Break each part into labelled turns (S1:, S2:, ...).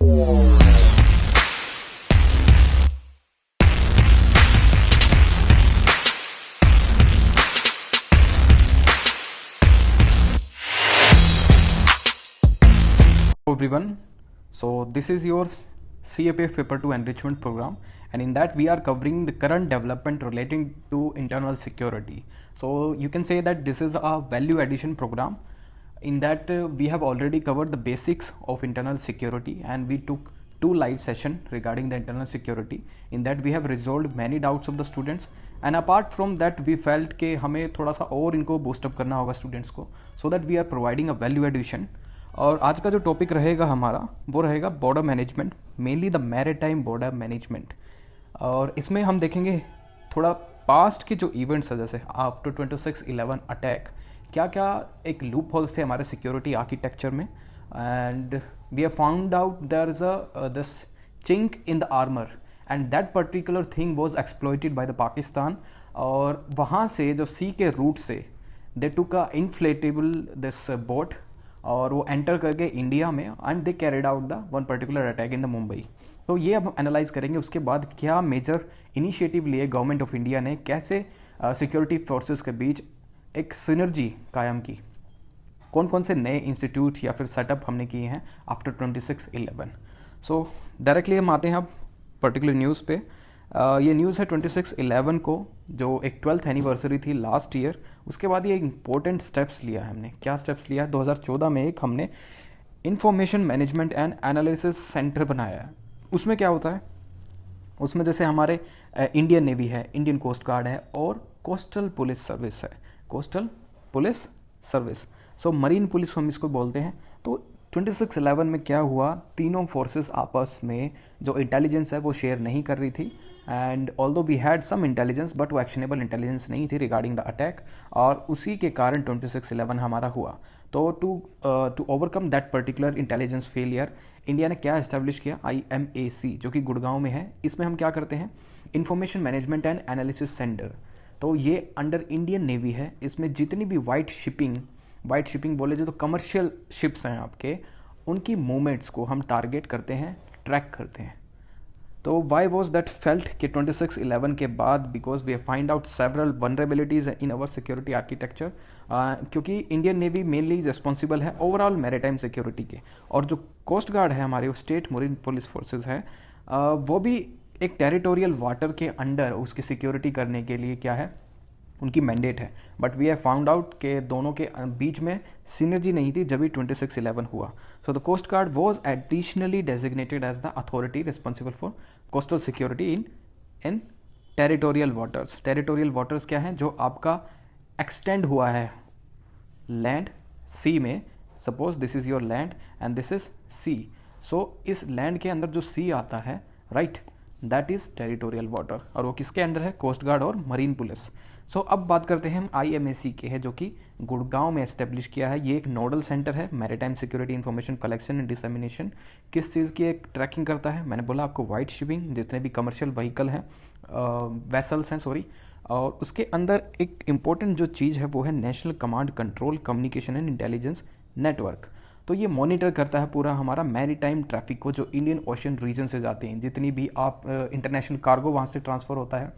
S1: Everyone, so this is your CAPF paper 2 enrichment program, and in that we are covering the current development relating to internal security. So you can say that this is a value addition program. In that we have already covered the basics of internal security, and we took 2 live sessions regarding the internal security. In that we have resolved many doubts of the students, and apart from that we felt कि हमें थोड़ा सा और इनको boost up करना होगा students को, so that we are providing a value addition. और आज का जो टॉपिक रहेगा हमारा वो रहेगा border management, mainly the maritime border management. और इसमें हम देखेंगे थोड़ा पास्ट के जो इवेंट्स है, जैसे आफ्टर 26/11 अटैक, क्या क्या एक लूप होल्स थे हमारे सिक्योरिटी आर्किटेक्चर में, and we have found out there is a this chink in the armour, and that particular thing was exploited by the Pakistan. और वहाँ से जो सी के रूट से they took a inflatable this boat, और वो enter करके इंडिया में, and they carried out the one particular attack in the Mumbai. तो ये अब एनालाइज करेंगे, उसके बाद क्या मेजर इनिशिएटिव लिए गवर्नमेंट ऑफ इंडिया ने, कैसे सिक्योरिटी फोर्सेस के बीच एक सिनर्जी कायम की, कौन कौन से नए इंस्टीट्यूट या फिर सेटअप हमने किए हैं आफ्टर 26/11। सो डायरेक्टली हम आते हैं अब पर्टिकुलर न्यूज़ पे। ये न्यूज़ है 26/11 को, जो एक 12th एनिवर्सरी थी लास्ट ईयर। उसके बाद ये इंपॉर्टेंट स्टेप्स लिया है हमने। क्या स्टेप्स लिया? 2014 में एक हमने information management and analysis centre बनाया है। उसमें क्या होता है, उसमें जैसे हमारे इंडियन नेवी है, इंडियन कोस्ट गार्ड है, और कोस्टल पुलिस सर्विस है, coastal police service, so marine police हम इसको बोलते हैं। तो 26/11 में क्या हुआ, तीनों फोर्सेस आपस में जो इंटेलिजेंस है वो शेयर नहीं कर रही थी, and although we had some intelligence but वो एक्शनेबल इंटेलिजेंस नहीं थी रिगार्डिंग द अटैक, और उसी के कारण 26/11 हमारा हुआ। तो to overcome that particular intelligence failure, India ने क्या इस्टेब्लिश किया, IMAC, जो कि गुड़गांव में है। इसमें हम क्या करते हैं, information management and analysis centre. तो ये अंडर इंडियन नेवी है। इसमें जितनी भी वाइट शिपिंग बोले जो, तो कमर्शियल शिप्स हैं आपके, उनकी मूवमेंट्स को हम टारगेट करते हैं, ट्रैक करते हैं। तो वाई वॉज दैट फेल्ट कि 26/11 के बाद, because we find out several vulnerabilities in our security architecture, क्योंकि इंडियन नेवी मेनली रिस्पॉन्सिबल है ओवरऑल मैरीटाइम सिक्योरिटी के, और जो कोस्ट गार्ड है हमारे, वो स्टेट मरीन पुलिस फोर्सेज है, वो भी एक टेरिटोरियल वाटर के अंडर उसकी सिक्योरिटी करने के लिए क्या है, उनकी मैंडेट है। But we have found out के दोनों के बीच में सिनर्जी नहीं थी जब भी 26/11 हुआ। So the coast guard was additionally designated as the authority responsible for coastal security in territorial waters. Territorial waters क्या है, जो आपका एक्सटेंड हुआ है लैंड सी में। Suppose this is your land and this is sea, so इस land के अंदर जो सी आता है, right, that is territorial water, और वो किसके अंडर है, कोस्ट गार्ड और मरीन पुलिस। सो अब बात करते हैं हम IMAC के है, जो कि गुड़गांव में एस्टेब्लिश किया है। ये एक नोडल सेंटर है, maritime security information collection and dissemination. किस चीज़ की एक ट्रैकिंग करता है, मैंने बोला आपको वाइट शिपिंग, जितने भी कमर्शियल व्हीकल हैं, वेसल्स हैं सॉरी, और उसके अंदर एक इम्पॉर्टेंट जो चीज़ है वो है national command control communication and intelligence network. तो ये मॉनिटर करता है पूरा हमारा मैरीटाइम ट्रैफिक को, जो इंडियन ओशन रीजन से जाते हैं, जितनी भी आप इंटरनेशनल कार्गो वहाँ से ट्रांसफ़र होता है,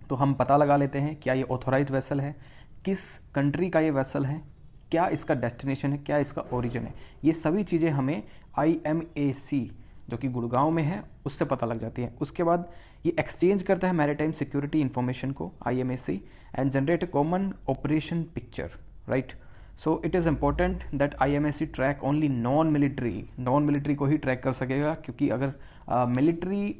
S1: तो हम पता लगा लेते हैं क्या ये ऑथोराइज्ड वेसल है, किस कंट्री का ये वेसल है, क्या इसका डेस्टिनेशन है, क्या इसका ओरिजिन है। ये सभी चीज़ें हमें IMAC, जो कि गुड़गांव में है, उससे पता लग जाती है। उसके बाद ये एक्सचेंज करता है मैरीटाइम सिक्योरिटी इन्फॉर्मेशन को, IMAC, and generate a common operation picture, right. So it is important that IMAC track only non military को ही ट्रैक कर सकेगा, क्योंकि अगर मिलिट्री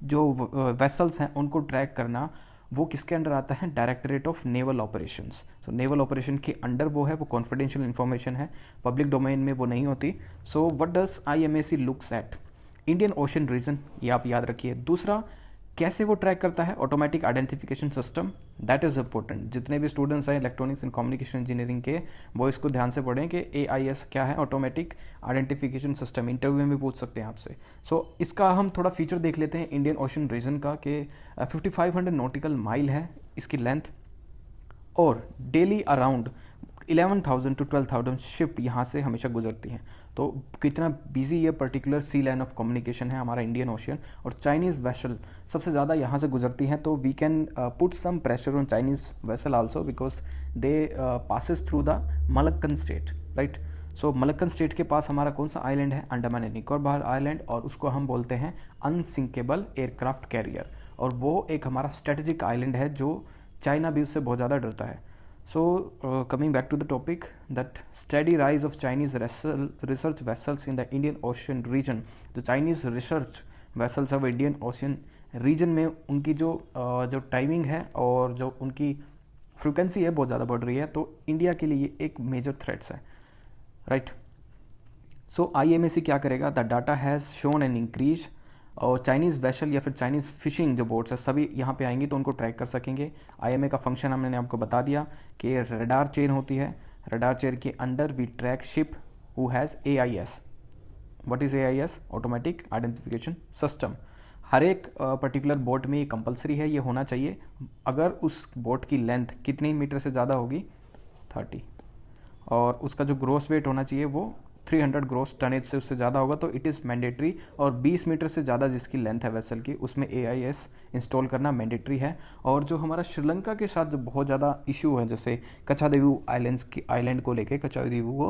S1: जो वेसल्स हैं उनको ट्रैक करना, वो किसके अंडर आता है, directorate of naval operations. So naval operation के अंडर वो है, वो कॉन्फिडेंशियल इन्फॉर्मेशन है, पब्लिक डोमेन में वो नहीं होती। So what does IMAC looks at, Indian ocean region, ये आप याद रखिए। दूसरा, कैसे वो ट्रैक करता है, automatic identification system, that is important. जितने भी स्टूडेंट्स हैं इलेक्ट्रॉनिक्स एंड कम्युनिकेशन इंजीनियरिंग के, वो इसको ध्यान से पढ़ें कि AIS क्या है, ऑटोमेटिक आइडेंटिफिकेशन सिस्टम, इंटरव्यू में भी पूछ सकते हैं आपसे। सो इसका हम थोड़ा फीचर देख लेते हैं इंडियन ओशन रीजन का, कि 5500 नॉटिकल माइल है इसकी लेंथ, और डेली अराउंड 11,000 to 12,000 शिप यहाँ से हमेशा गुजरती हैं। तो कितना बिजी ये particular sea line of communication है हमारा इंडियन ओशियन, और चाइनीज़ वेसल सबसे ज़्यादा यहाँ से गुजरती हैं। तो we can put some pressure on Chinese vessel also because they passes through the Malaccan strait, right. So Malaccan strait के पास हमारा कौन सा आइलैंड है? अंडमान एंड निकोबार आइलैंड, और उसको हम बोलते हैं अनसिंकेबल एयरक्राफ्ट कैरियर, और वो एक हमारा स्ट्रेटेजिक आइलैंड है जो चाइना भी उससे बहुत ज़्यादा डरता है। So, coming back to the topic, that steady rise of Chinese research vessels in the Indian Ocean region, जो Chinese research vessels of Indian Ocean region में उनकी जो टाइमिंग है और जो उनकी फ्रिक्वेंसी है बहुत ज़्यादा बढ़ रही है, तो इंडिया के लिए एक मेजर थ्रेट्स है, राइट। सो IMAC क्या करेगा? The data has shown an increase, और चाइनीज़ वेसल या फिर चाइनीज़ फिशिंग जो बोट्स है सभी यहाँ पे आएंगी तो उनको ट्रैक कर सकेंगे। IMA का फंक्शन हमने आपको बता दिया कि रडार चेन होती है, रडार चेन के under we track ship who has AIS। What is AIS? Automatic identification system. हर एक पर्टिकुलर बोट में ये कंपलसरी है, ये होना चाहिए। अगर उस बोट की लेंथ कितने मीटर से ज़्यादा होगी? 30, और उसका जो ग्रोस वेट होना चाहिए वो 300 ग्रोस टनेज से उससे ज़्यादा होगा तो इट इज़ मैंडेटरी, और 20 मीटर से ज़्यादा जिसकी लेंथ है वेसल की उसमें AIS इंस्टॉल करना मैंडेटरी है। और जो हमारा श्रीलंका के साथ जो बहुत ज़्यादा इशू है, जैसे कच्छादेवी आइलैंड्स की आइलैंड को लेके कच्छादेवी को,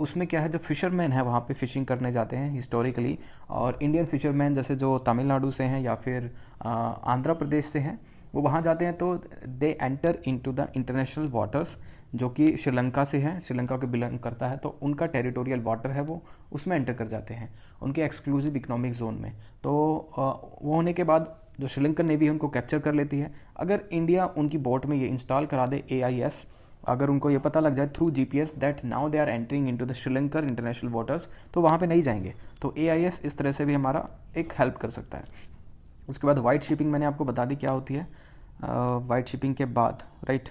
S1: उसमें क्या है, जो फिशरमैन है वहाँ पे फिशिंग करने जाते हैं हिस्टोरिकली, और इंडियन फिशरमैन जैसे जो तमिलनाडु से हैं या फिर आंध्र प्रदेश से हैं वो वहाँ जाते हैं, तो they enter into the international waters जो कि श्रीलंका से है, श्रीलंका को बिलोंग करता है, तो उनका टेरिटोरियल वाटर है वो उसमें एंटर कर जाते हैं उनके एक्सक्लूसिव इकोनॉमिक जोन में। तो वो होने के बाद जो श्रीलंकन नेवी है उनको कैप्चर कर लेती है। अगर इंडिया उनकी बोट में ये इंस्टॉल करा दे AIS, अगर उनको ये पता लग जाए through GPS that now they are entering into the Sri Lankan international waters, तो वहाँ पे नहीं जाएंगे। तो AIS इस तरह से भी हमारा एक हेल्प कर सकता है। उसके बाद वाइट शिपिंग मैंने आपको बता दी क्या होती है। वाइट शिपिंग के बाद, राइट,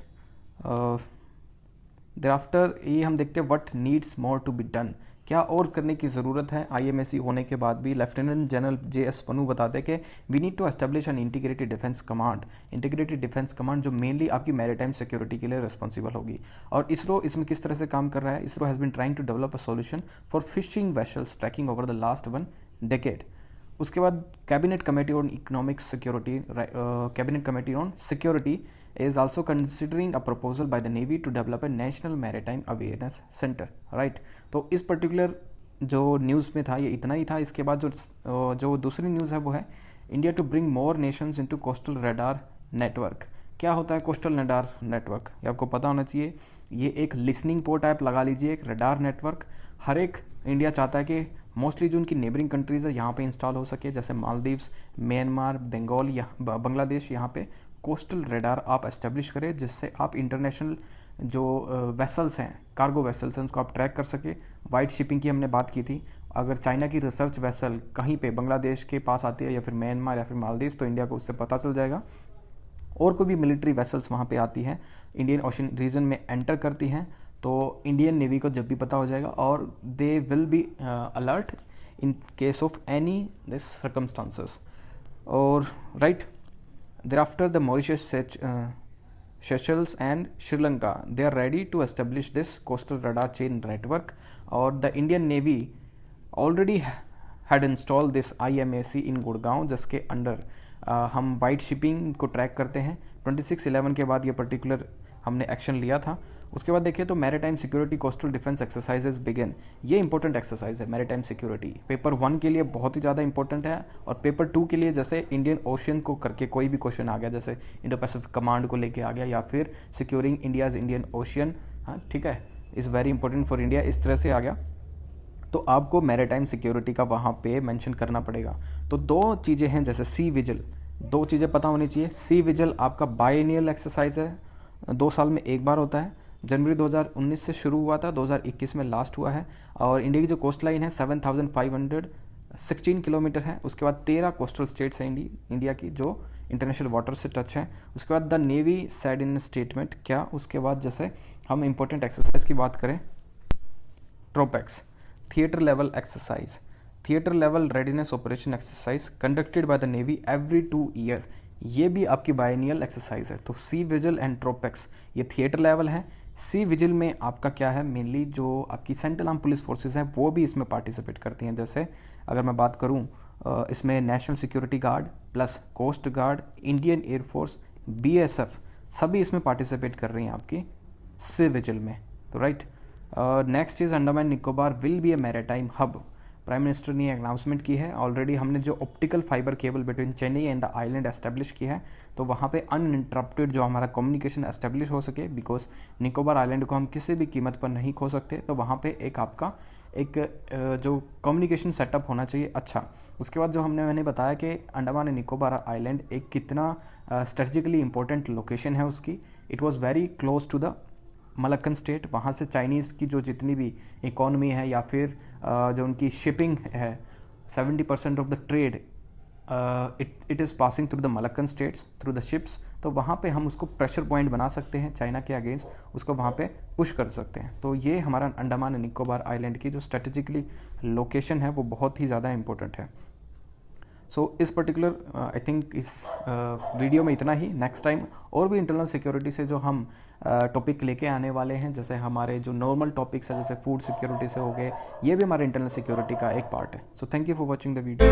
S1: देयरआफ्टर ये हम देखते हैं what needs more to be done, क्या और करने की ज़रूरत है। IMAC होने के बाद भी लेफ्टिनेंट जनरल JS पन्नू बताते हैं कि we need to establish an integrated defence command, integrated defence command जो मेनली आपकी मैरीटाइम सिक्योरिटी के लिए रिस्पॉन्सिबल होगी। और इसरो इसमें किस तरह से काम कर रहा है? ISRO has been trying to develop a solution for fishing vessels tracking over the last 1 decade. उसके बाद cabinet committee on economic security, cabinet committee on security is also considering a proposal by the Navy to develop a national maritime awareness center, right। तो इस particular जो news में था ये इतना ही था। इसके बाद जो दूसरी न्यूज़ है वो है India to bring more nations into coastal radar network. क्या होता है कोस्टल रडार नेटवर्क? ये आपको पता होना चाहिए। ये एक लिसनिंग पोर्ट ऐप लगा लीजिए, एक रडार नेटवर्क। हर एक इंडिया चाहता है कि मोस्टली जो उनकी नेबरिंग कंट्रीज़ है यहाँ पे इंस्टॉल हो सके, जैसे मालदीव्स, म्यांमार, बंगाल या बांग्लादेश, यहाँ पे कोस्टल रडार आप एस्टेब्लिश करें जिससे आप इंटरनेशनल जो वेसल्स हैं, कार्गो वेसल्स हैं, उनको आप ट्रैक कर सके। वाइट शिपिंग की हमने बात की थी। अगर चाइना की रिसर्च वेसल कहीं पे बांग्लादेश के पास आती है या फिर म्यांमार या फिर मालदीव्स, तो इंडिया को उससे पता चल जाएगा। और कोई भी मिलिट्री वेसल्स वहाँ पे आती हैं, इंडियन ओशन रीजन में एंटर करती हैं, तो इंडियन नेवी को जब भी पता हो जाएगा और they will be alert in case of any this circumstances. और right, thereafter the Mauritius, Seychelles and Sri Lanka, they are ready to establish this coastal radar chain network, और the Indian Navy already had installed this IMAC in Gurgaon, जिसके under हम white shipping को track करते हैं। 26/11 के बाद ये particular हमने एक्शन लिया था। उसके बाद देखिए तो maritime security coastal defence exercises begin. ये इंपॉर्टेंट एक्सरसाइज है मैरीटाइम सिक्योरिटी, पेपर 1 के लिए बहुत ही ज़्यादा इंपॉर्टेंट है, और पेपर 2 के लिए जैसे इंडियन ओशियन को करके कोई भी क्वेश्चन आ गया, जैसे इंडो पैसिफिक कमांड को लेके आ गया, या फिर सिक्योरिंग इंडियाज इंडियन ओशियन, हाँ ठीक है, is very important for India, इस तरह से आ गया, तो आपको मैरीटाइम सिक्योरिटी का वहाँ पे मेंशन करना पड़ेगा। तो 2 चीज़ें हैं, जैसे सी विजिल, 2 चीज़ें पता होनी चाहिए। सी विजिल आपका बायनियल एक्सरसाइज है, 2 साल में एक बार होता है। जनवरी 2019 से शुरू हुआ था, 2021 में लास्ट हुआ है। और इंडिया की जो कोस्ट लाइन है 7,516 किलोमीटर है। उसके बाद 13 कोस्टल स्टेट्स हैं इंडिया की जो इंटरनेशनल वाटर से टच है। उसके बाद the navy said in statement क्या, उसके बाद जैसे हम इंपॉर्टेंट एक्सरसाइज की बात करें, TROPEX, theatre level exercise, theatre level readiness operation exercise conducted by the navy every 2 year, ये भी आपकी बायनियल एक्सरसाइज है। तो सी विजिल एंड ट्रोपेक्स ये थिएटर लेवल है, सी विजिल में आपका क्या है, मेनली जो आपकी सेंट्रल आर्म पुलिस फोर्सेस हैं वो भी इसमें पार्टिसिपेट करती हैं। जैसे अगर मैं बात करूं, इसमें national security guard plus coast guard, Indian air force, BSF सभी इसमें पार्टिसिपेट कर रही हैं आपकी सी विजिल में। तो right, next is Andaman Nicobar will be A maritime hub. Prime minister ने अनाउंसमेंट की है ऑलरेडी। हमने जो optical fibre cable between Chennai and the island establish की है, तो वहाँ पे अनइंटरप्टेड जो हमारा कम्युनिकेशन एस्टेब्लिश हो सके, बिकॉज निकोबार आइलैंड को हम किसी भी कीमत पर नहीं खो सकते। तो वहाँ पे एक आपका एक जो कम्युनिकेशन सेटअप होना चाहिए अच्छा। उसके बाद जो मैंने बताया कि अंडमान एंड निकोबार आइलैंड एक कितना स्ट्रेटेजिकली इंपॉर्टेंट लोकेशन है उसकी। It was very close to the Malaccan strait. वहाँ से चाइनीज़ की जो जितनी भी इकॉनमी है या फिर जो उनकी शिपिंग है, 70% of the trade it is passing through the Malaccan straits through the ships. तो वहाँ पे हम उसको प्रेशर पॉइंट बना सकते हैं चाइना के अगेंस्ट, उसको वहाँ पे पुश कर सकते हैं। तो ये हमारा अंडमान एंड निकोबार आइलैंड की जो स्ट्रेटेजिकली लोकेशन है वो बहुत ही ज़्यादा इंपॉर्टेंट है। सो इस पर्टिकुलर आई थिंक इस वीडियो में इतना ही। नेक्स्ट टाइम और भी इंटरनल सिक्योरिटी से जो हम टॉपिक लेके आने वाले हैं, जैसे हमारे जो नॉर्मल टॉपिक्स है जैसे फूड सिक्योरिटी से हो गए, ये भी हमारे इंटरनल सिक्योरिटी का एक पार्ट है। So thank you for watching the video.